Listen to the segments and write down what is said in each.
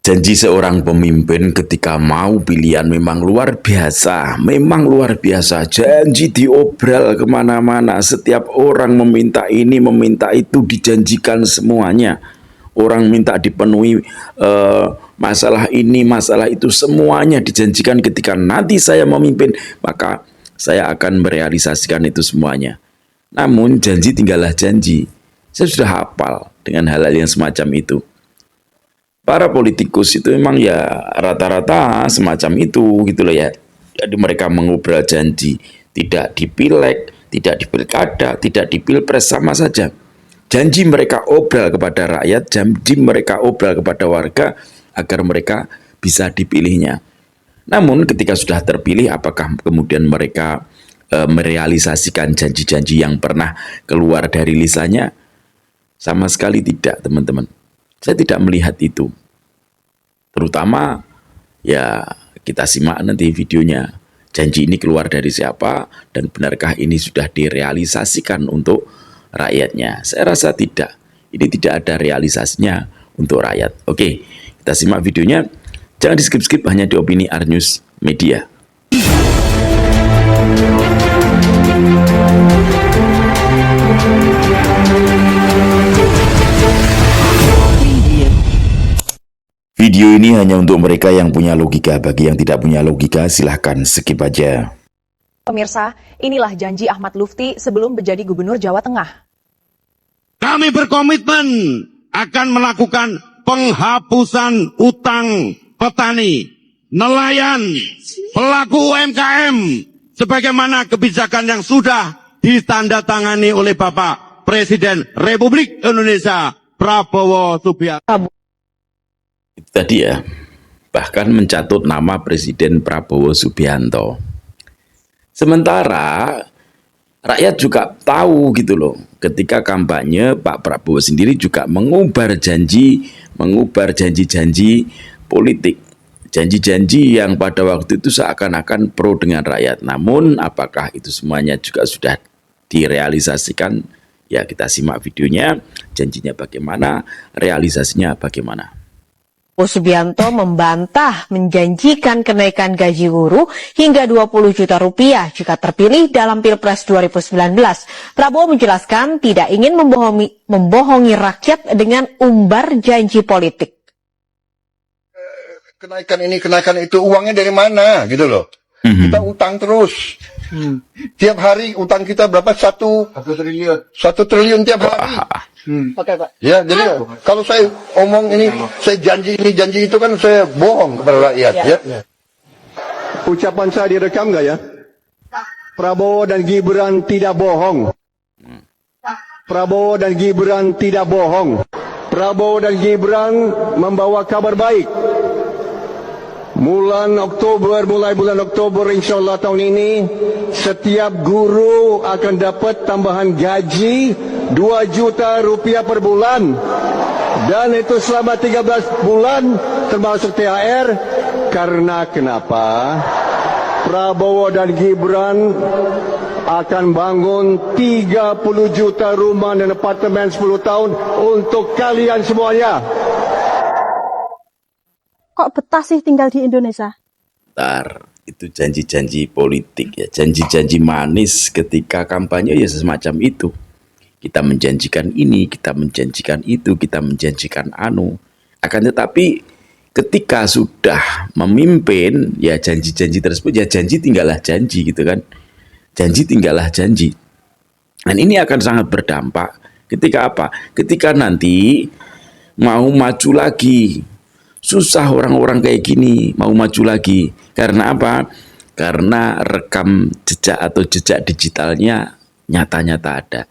Janji seorang pemimpin ketika mau pilihan memang luar biasa, memang luar biasa. Janji diobral kemana-mana, setiap orang meminta ini, meminta itu, dijanjikan semuanya. Orang minta dipenuhi masalah ini, masalah itu, semuanya dijanjikan ketika nanti saya memimpin, maka saya akan merealisasikan itu semuanya. Namun janji tinggallah janji. Saya sudah hafal dengan hal-hal yang semacam itu. Para politikus itu memang ya rata-rata semacam itu gitu loh ya. Jadi mereka mengobral janji, tidak di pileg, tidak di pilkada, tidak di pilpres, sama saja. Janji mereka obral kepada rakyat, janji mereka obral kepada warga agar mereka bisa dipilihnya. Namun ketika sudah terpilih, apakah kemudian mereka merealisasikan janji-janji yang pernah keluar dari lisannya? Sama sekali tidak, teman-teman. Saya tidak melihat itu. Terutama ya kita simak nanti videonya. Janji ini keluar dari siapa dan benarkah ini sudah direalisasikan untuk rakyatnya? Saya rasa tidak. Ini tidak ada realisasinya untuk rakyat. Oke, kita simak videonya. Jangan di skip-skip, hanya di Opini Arnews Media. Video ini hanya untuk mereka yang punya logika. Bagi yang tidak punya logika, silahkan skip aja. Pemirsa, inilah janji Ahmad Lufti sebelum menjadi Gubernur Jawa Tengah. Kami berkomitmen akan melakukan penghapusan utang petani, nelayan, pelaku UMKM, sebagaimana kebijakan yang sudah ditandatangani oleh Bapak Presiden Republik Indonesia Prabowo Subianto. Itu tadi ya, bahkan mencatut nama Presiden Prabowo Subianto. Sementara rakyat juga tahu gitu loh, ketika kampanye Pak Prabowo sendiri juga mengubar janji-janji politik. Janji-janji yang pada waktu itu seakan-akan pro dengan rakyat. Namun apakah itu semuanya juga sudah direalisasikan? Ya kita simak videonya, janjinya bagaimana, realisasinya bagaimana. Prabowo Subianto membantah menjanjikan kenaikan gaji guru hingga 20 juta rupiah jika terpilih dalam Pilpres 2019. Prabowo menjelaskan tidak ingin membohongi rakyat dengan umbar janji politik. Kenaikan ini, kenaikan itu, uangnya dari mana gitu loh. Kita utang terus. Tiap hari utang kita berapa? 1 triliun tiap hari. Oke, Pak. Ya, jadi kalau saya omong ini, saya janji ini, janji itu, kan saya bohong kepada rakyat. Ya. Ucapan saya direkam nggak ya? Prabowo dan Gibran tidak bohong. Prabowo dan Gibran tidak bohong. Prabowo dan Gibran membawa kabar baik. Mulai bulan Oktober insya Allah tahun ini, setiap guru akan dapat tambahan gaji 2 juta rupiah per bulan. Dan itu selama 13 bulan termasuk THR. Karena kenapa? Prabowo dan Gibran akan bangun 30 juta rumah dan apartemen 10 tahun untuk kalian semuanya. Kok betah sih tinggal di Indonesia? Bentar, itu janji-janji politik ya, janji-janji manis ketika kampanye ya semacam itu. Kita menjanjikan ini, kita menjanjikan itu, kita menjanjikan anu. Akan tetapi ketika sudah memimpin, ya janji-janji tersebut, ya janji tinggallah janji gitu kan. Janji tinggallah janji. Dan ini akan sangat berdampak ketika apa? Ketika nanti mau maju lagi. Susah orang-orang kayak gini mau maju lagi. Karena apa? Karena rekam jejak atau jejak digitalnya nyata-nyata ada.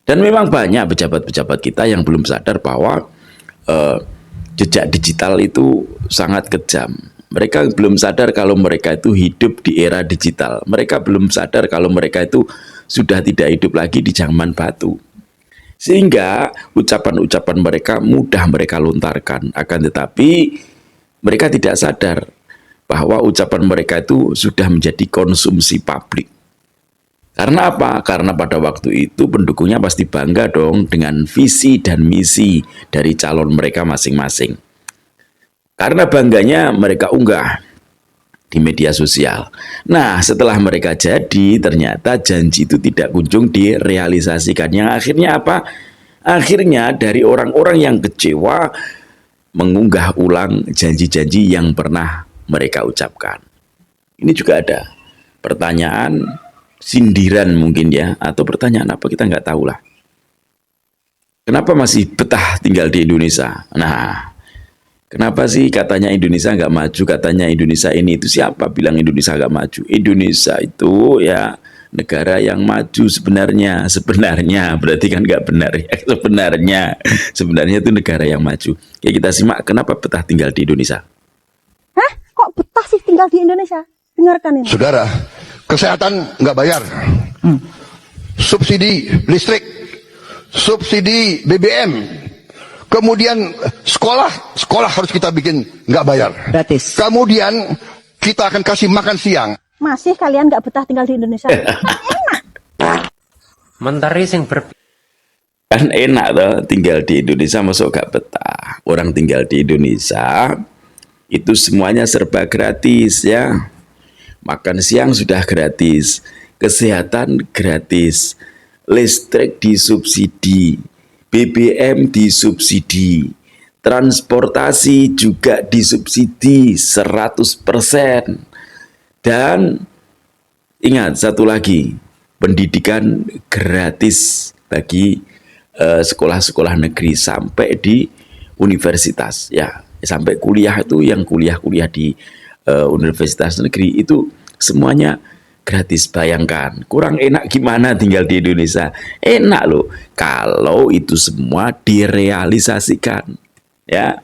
Dan memang banyak pejabat-pejabat kita yang belum sadar bahwa jejak digital itu sangat kejam. Mereka belum sadar kalau mereka itu hidup di era digital. Mereka belum sadar kalau mereka itu sudah tidak hidup lagi di zaman batu. Sehingga ucapan-ucapan mereka mudah mereka lontarkan. Akan tetapi mereka tidak sadar bahwa ucapan mereka itu sudah menjadi konsumsi publik. Karena apa? Karena pada waktu itu pendukungnya pasti bangga dong dengan visi dan misi dari calon mereka masing-masing. Karena bangganya mereka unggah di media sosial. Nah, setelah mereka jadi, ternyata janji itu tidak kunjung direalisasikan. Yang akhirnya apa? Akhirnya dari orang-orang yang kecewa mengunggah ulang janji-janji yang pernah mereka ucapkan. Ini juga ada pertanyaan sindiran mungkin ya, atau pertanyaan apa kita nggak tahu lah. Kenapa masih betah tinggal di Indonesia? Nah, kenapa sih katanya Indonesia nggak maju? Katanya Indonesia ini itu siapa bilang Indonesia nggak maju? Indonesia itu ya negara yang maju sebenarnya. Sebenarnya berarti kan nggak benar ya. Sebenarnya itu negara yang maju. Ya kita simak kenapa betah tinggal di Indonesia. Hah? Kok betah sih tinggal di Indonesia? Dengarkan ini. Saudara, kesehatan nggak bayar, subsidi listrik, subsidi BBM, kemudian sekolah harus kita bikin nggak bayar. Gratis. Kemudian kita akan kasih makan siang. Masih kalian nggak betah tinggal di Indonesia? Menteri sing Kan enak tuh tinggal di Indonesia, masuk gak betah. Orang tinggal di Indonesia itu semuanya serba gratis ya. Makan siang sudah gratis, kesehatan gratis, listrik disubsidi, BBM disubsidi, transportasi juga disubsidi 100%. Dan ingat satu lagi, pendidikan gratis bagi sekolah-sekolah negeri sampai di universitas ya, sampai kuliah itu yang kuliah di universitas negeri itu semuanya gratis. Bayangkan kurang enak gimana tinggal di Indonesia? Enak loh kalau itu semua direalisasikan ya.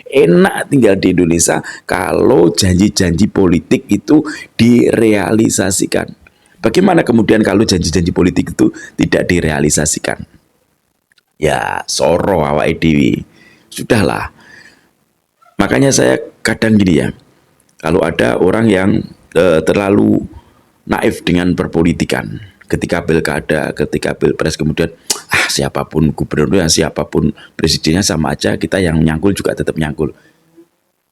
Enak tinggal di Indonesia kalau janji-janji politik itu direalisasikan. Bagaimana kemudian kalau janji-janji politik itu tidak direalisasikan? Ya soro awake dhewe. Sudahlah. Makanya saya kadang gini ya, kalau ada orang yang terlalu naif dengan perpolitikan, ketika pilkada, ketika pilpres, kemudian siapapun gubernurnya, siapapun presidennya sama aja, kita yang nyangkul juga tetap nyangkul.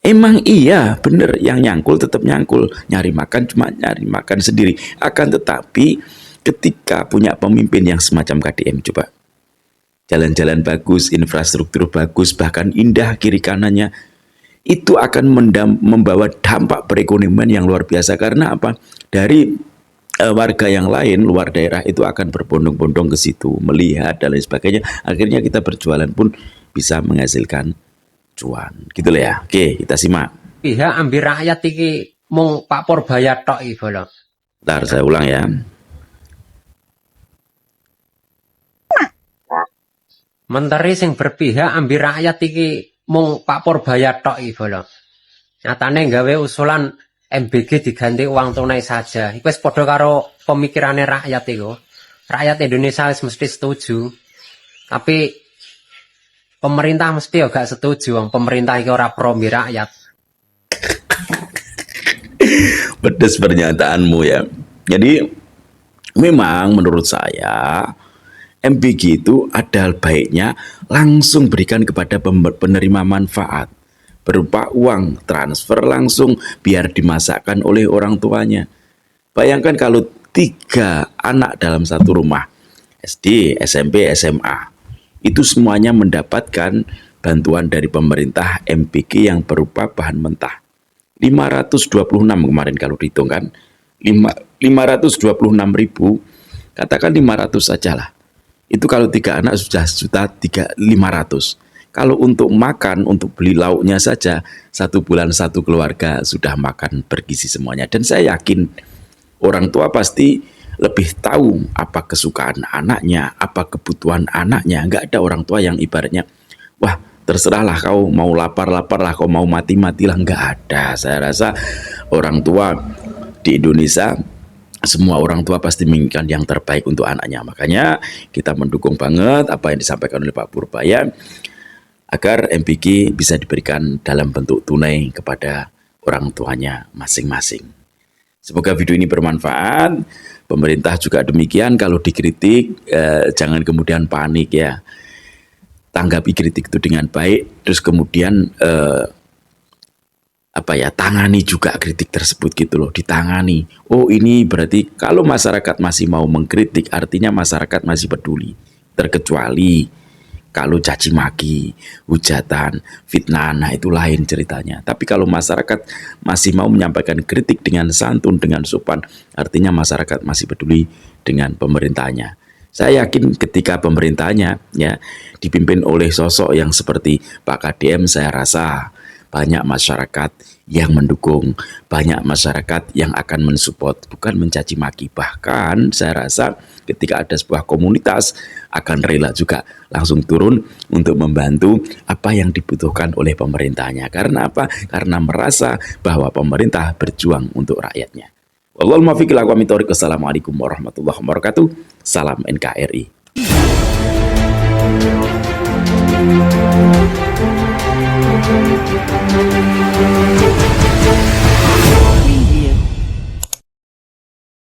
Emang iya, bener, yang nyangkul tetap nyangkul, nyari makan cuma nyari makan sendiri. Akan tetapi ketika punya pemimpin yang semacam KDM, coba jalan-jalan bagus, infrastruktur bagus, bahkan indah kiri kanannya, itu akan membawa dampak perekonomian yang luar biasa. Karena apa? Dari warga yang lain luar daerah itu akan berbondong-bondong ke situ melihat dan lain sebagainya. Akhirnya kita berjualan pun bisa menghasilkan cuan. Gitu lah ya. Oke, kita simak. pihak ambil rakyat iki mung Pak Purbaya tok iki bolong. Bentar, saya ulang ya. Menteri sing berpihak ambil rakyat iki mung Pak Purbaya tok iki bolong. Nyatane gawe usulan MBG diganti uang tunai saja. Iku wis padha karo pemikirannya rakyat iku. Rakyat Indonesia wis mesti setuju. Tapi pemerintah mesti ya gak setuju. Wong pemerintah iki ora pro mbek rakyat. Pedes pernyataanmu ya. Jadi memang menurut saya MBG itu ada baiknya langsung berikan kepada penerima manfaat berupa uang transfer langsung biar dimasakkan oleh orang tuanya. Bayangkan kalau 3 anak dalam satu rumah, SD, SMP, SMA, itu semuanya mendapatkan bantuan dari pemerintah MBG yang berupa bahan mentah. 526 kemarin kalau dihitung kan, 526.000, katakan 500 saja lah. Itu kalau 3 anak sudah 500. Kalau untuk makan, untuk beli lauknya saja, 1 bulan 1 keluarga sudah makan bergizi semuanya. Dan saya yakin orang tua pasti lebih tahu apa kesukaan anaknya, apa kebutuhan anaknya. Nggak ada orang tua yang ibaratnya, wah terserahlah kau mau lapar-laparlah, kau mau mati-matilah. Nggak ada. Saya rasa orang tua di Indonesia, semua orang tua pasti menginginkan yang terbaik untuk anaknya. Makanya kita mendukung banget apa yang disampaikan oleh Pak Purbaya, agar MBG bisa diberikan dalam bentuk tunai kepada orang tuanya masing-masing. Semoga video ini bermanfaat. Pemerintah juga demikian, kalau dikritik jangan kemudian panik ya. Tanggapi kritik itu dengan baik, terus kemudian tangani juga kritik tersebut gitu loh, ditangani. Oh, ini berarti kalau masyarakat masih mau mengkritik artinya masyarakat masih peduli. Terkecuali kalau caci maki, hujatan, fitnah, nah itu lain ceritanya. Tapi kalau masyarakat masih mau menyampaikan kritik dengan santun, dengan sopan, artinya masyarakat masih peduli dengan pemerintahnya. Saya yakin ketika pemerintahnya ya dipimpin oleh sosok yang seperti Pak KDM, saya rasa banyak masyarakat yang mendukung, banyak masyarakat yang akan mensupport, bukan mencaci maki. Bahkan saya rasa ketika ada sebuah komunitas akan rela juga langsung turun untuk membantu apa yang dibutuhkan oleh pemerintahnya. Karena apa? Karena merasa bahwa pemerintah berjuang untuk rakyatnya. Wallahul muwaffiq ila aqwamit thoriq. Wassalamualaikum warahmatullahi wabarakatuh. Salam NKRI.